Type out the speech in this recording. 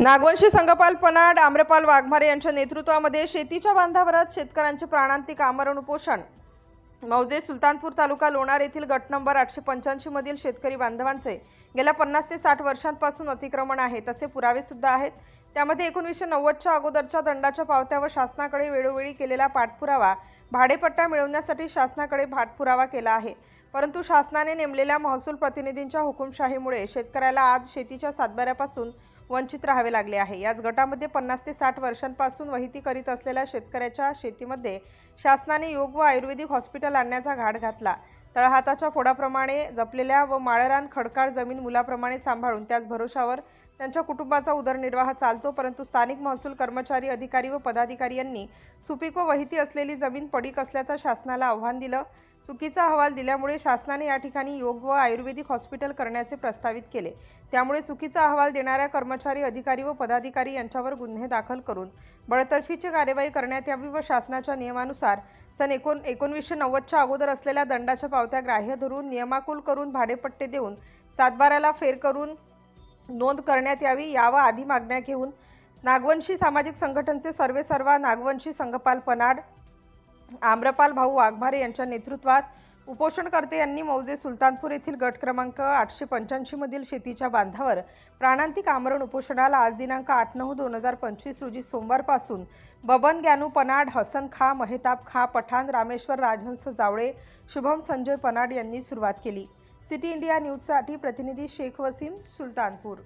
नागवंशी संघपाल पनाड आम्रपाल वाघमारे यांच्या नेतृत्वामध्ये शेतीच्या बांधावरच शेतकऱ्यांचे प्राणांतिक आमरण उपोषण। मौजे सुलतानपूर तालुका लोणार येथील गट नंबर 885 मधील शेतकरी बांधवांचे गेल्या 50 ते 60 वर्षांपासून अतिक्रमण आहे, तसे पुरावे सुद्धा आहेत। त्यामध्ये 1990च्या अगोदरच्या दंडाच्या पावत्या व शासनाकडे वेळोवेळी केलेला पाठपुरावा, भाडेपट्टा मिळवण्यासाठी शासनाकडे पाठपुरावा केला आहे, परंतु शासनाने नेमलेल्या महसूल प्रतिनिधींच्या हुकुमशाहीमुळे शेतकऱ्याला आज शेतीच्या सातबाऱ्यापासून वंचित राहावे लागले आहे। याच गटामध्ये 50 ते 60 वर्षांपासून वहिती करीत असलेल्या शेतकऱ्याच्या शेतीमध्ये शासनाने योग व आयुर्वेदिक हॉस्पिटल आणण्याचा घाट घातला। तळहाताच्या फोडाप्रमाणे जपलेल्या व माळरान खडकाळ जमीन मुलाप्रमाणे सांभाळून त्याच भरोशावर त्यांच्या कुटुंबाचा उदरनिर्वाह चालतो, परंतु स्थानिक महसूल कर्मचारी, अधिकारी व पदाधिकारी यांनी सुपीक व वहिती असलेली जमीन पडीक असल्याचं शासनाला आव्हान दिलं। चुकीचा अहवाल दिल्यामुळे शासनाने या ठिकाणी योग व आयुर्वेदिक हॉस्पिटल करण्याचे प्रस्तावित केले। त्यामुळे चुकीचा अहवाल देणाऱ्या कर्मचारी, अधिकारी व पदाधिकारी यांच्यावर गुन्हे दाखल करून बडतर्फीची कार्यवाही करण्यात यावी व शासनाच्या नियमानुसार सन 1990च्या अगोदर असलेल्या दंडाच्या पावत्या ग्राह्य धरून नियमाकुल करून भाडेपट्टे देऊन सातबाऱ्याला फेर करून नोंद करण्यात यावी। यावर आधी मागण्या घेऊन नागवंशी सामाजिक संघटनेचे सर्वेसर्वा नागवंशी संघपाल पनाड आम्रपाल भाऊ वाघमारे यांच्या नेतृत्वात उपोषणकर्ते यांनी मौजे सुलतानपूर येथील गट क्रमांक 885 मधील शेतीच्या बांधावर प्राणांतिक आमरण उपोषणाला आज दिनांक 8/9/2025 रोजी सोमवारपासून बबन ग्यानू पनाड, हसन खा, मेहताब खा पठाण, रामेश्वर राजहंस जावळे, शुभम संजय पनाड यांनी सुरुवात केली। सिटी इंडिया न्यूजसाठी प्रतिनिधी शेख वसीम, सुलतानपूर।